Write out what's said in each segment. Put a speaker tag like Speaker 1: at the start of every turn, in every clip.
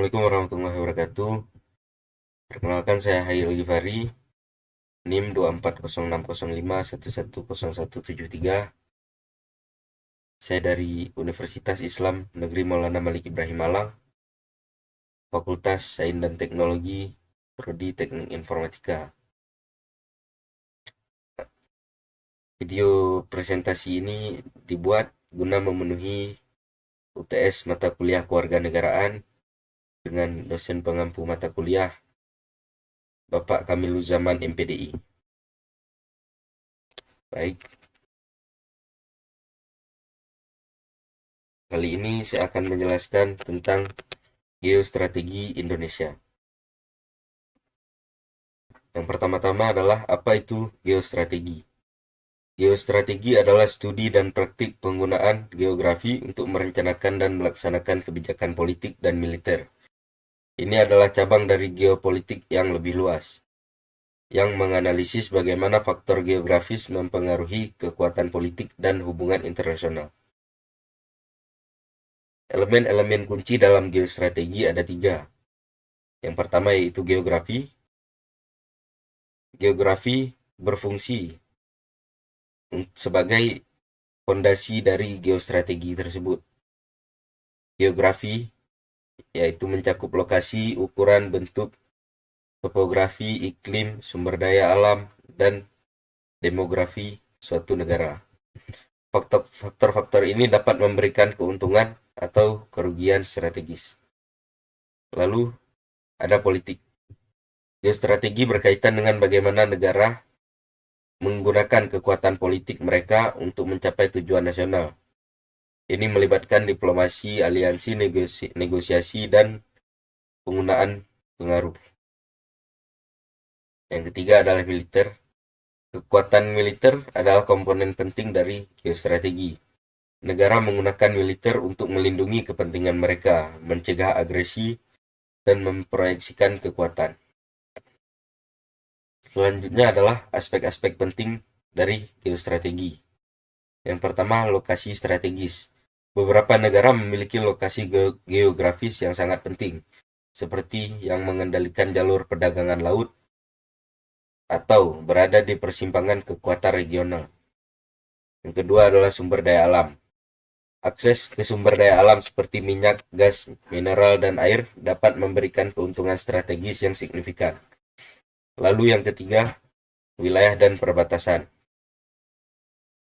Speaker 1: Assalamualaikum warahmatullahi wabarakatuh. Perkenalkan, saya Hayil Givari, NIM 2406051101173. Saya dari Universitas Islam Negeri Maulana Malik Ibrahim Malang, Fakultas Sains dan Teknologi, Prodi Teknik Informatika. Video presentasi ini dibuat guna memenuhi UTS mata kuliah kewarganegaraan dengan dosen pengampu mata kuliah Bapak Kamiluzaman MPDI. Baik, kali ini saya akan menjelaskan tentang geostrategi Indonesia. Yang pertama-tama adalah apa itu geostrategi. Geostrategi adalah studi dan praktik penggunaan geografi untuk merencanakan dan melaksanakan kebijakan politik dan militer. Ini adalah cabang dari geopolitik yang lebih luas, yang menganalisis bagaimana faktor geografis mempengaruhi kekuatan politik dan hubungan internasional. Elemen-elemen kunci dalam geostrategi ada 3. Yang pertama yaitu geografi. Geografi berfungsi sebagai fondasi dari geostrategi tersebut. Geografi yaitu mencakup lokasi, ukuran, bentuk, topografi, iklim, sumber daya alam, dan demografi suatu negara. Faktor-faktor ini dapat memberikan keuntungan atau kerugian strategis. Lalu ada politik. Geostrategi berkaitan dengan bagaimana negara menggunakan kekuatan politik mereka untuk mencapai tujuan nasional. Ini melibatkan diplomasi, aliansi, negosiasi, dan penggunaan pengaruh. Yang ketiga adalah militer. Kekuatan militer adalah komponen penting dari geostrategi. Negara menggunakan militer untuk melindungi kepentingan mereka, mencegah agresi, dan memproyeksikan kekuatan. Selanjutnya adalah aspek-aspek penting dari geostrategi. Yang pertama, lokasi strategis. Beberapa negara memiliki lokasi geografis yang sangat penting, seperti yang mengendalikan jalur perdagangan laut atau berada di persimpangan kekuatan regional. Yang kedua adalah sumber daya alam. Akses ke sumber daya alam seperti minyak, gas, mineral, dan air dapat memberikan keuntungan strategis yang signifikan. Lalu yang ketiga, wilayah dan perbatasan.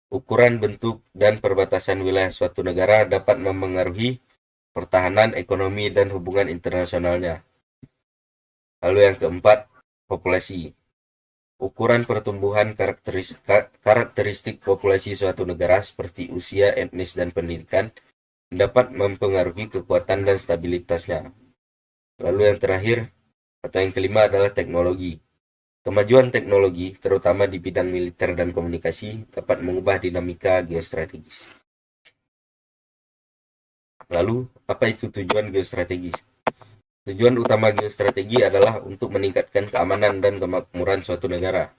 Speaker 1: Ukuran, bentuk, dan perbatasan wilayah suatu negara dapat mempengaruhi pertahanan, ekonomi, dan hubungan internasionalnya. Lalu yang keempat, populasi. Ukuran pertumbuhan karakteristik populasi suatu negara seperti usia, etnis, dan pendidikan dapat mempengaruhi kekuatan dan stabilitasnya. Lalu yang terakhir atau yang kelima adalah teknologi. Kemajuan teknologi, terutama di bidang militer dan komunikasi, dapat mengubah dinamika geostrategis. Lalu, apa itu tujuan geostrategis? Tujuan utama geostrategi adalah untuk meningkatkan keamanan dan kemakmuran suatu negara,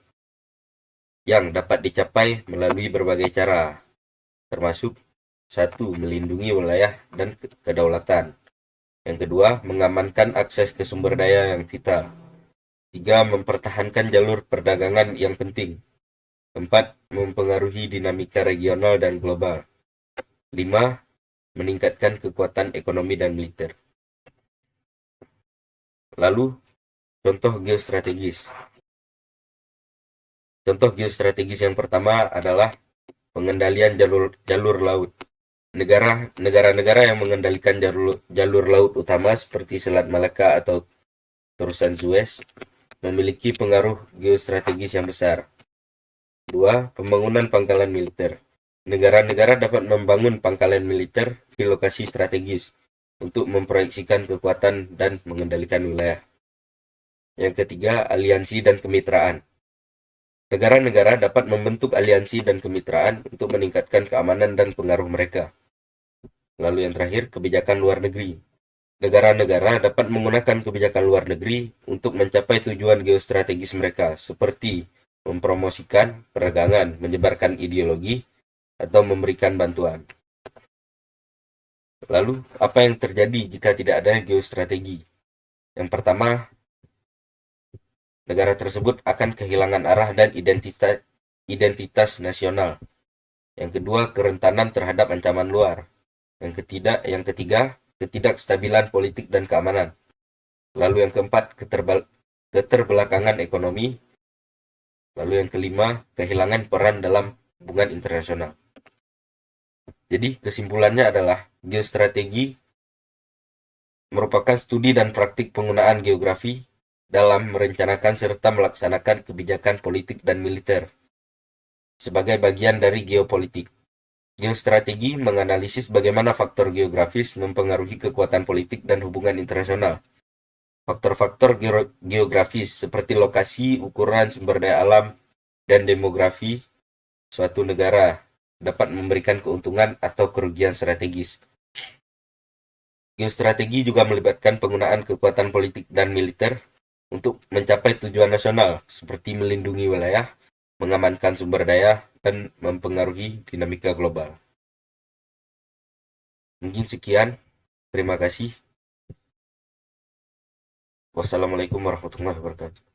Speaker 1: yang dapat dicapai melalui berbagai cara, termasuk 1. Melindungi wilayah dan kedaulatan. Yang kedua, mengamankan akses ke sumber daya yang vital. 3. Mempertahankan jalur perdagangan yang penting. 4. Mempengaruhi dinamika regional dan global. 5. Meningkatkan kekuatan ekonomi dan militer. Lalu, contoh geostrategis. Contoh geostrategis yang pertama adalah pengendalian jalur laut. Negara-negara yang mengendalikan jalur laut utama seperti Selat Malaka atau Terusan Suez memiliki pengaruh geostrategis yang besar. 2. Pembangunan pangkalan militer. Negara-negara dapat membangun pangkalan militer di lokasi strategis untuk memproyeksikan kekuatan dan mengendalikan wilayah. Yang ketiga, aliansi dan kemitraan. Negara-negara dapat membentuk aliansi dan kemitraan untuk meningkatkan keamanan dan pengaruh mereka. Lalu yang terakhir, kebijakan luar negeri. Negara-negara dapat menggunakan kebijakan luar negeri untuk mencapai tujuan geostrategis mereka, seperti mempromosikan perdagangan, menyebarkan ideologi, atau memberikan bantuan. Lalu, apa yang terjadi jika tidak ada geostrategi? Yang pertama, negara tersebut akan kehilangan arah dan identitas nasional. Yang kedua, kerentanan terhadap ancaman luar. Yang ketiga, ketidakstabilan politik dan keamanan. Lalu yang keempat, keterbelakangan ekonomi. Lalu yang kelima, kehilangan peran dalam hubungan internasional. Jadi kesimpulannya adalah geostrategi merupakan studi dan praktik penggunaan geografi dalam merencanakan serta melaksanakan kebijakan politik dan militer sebagai bagian dari geopolitik. Geostrategi menganalisis bagaimana faktor geografis mempengaruhi kekuatan politik dan hubungan internasional. Faktor-faktor geografis seperti lokasi, ukuran sumber daya alam, dan demografi suatu negara dapat memberikan keuntungan atau kerugian strategis. Geostrategi juga melibatkan penggunaan kekuatan politik dan militer untuk mencapai tujuan nasional seperti melindungi wilayah, mengamankan sumber daya, dan mempengaruhi dinamika global. Mungkin sekian. Terima kasih. Wassalamualaikum warahmatullahi wabarakatuh.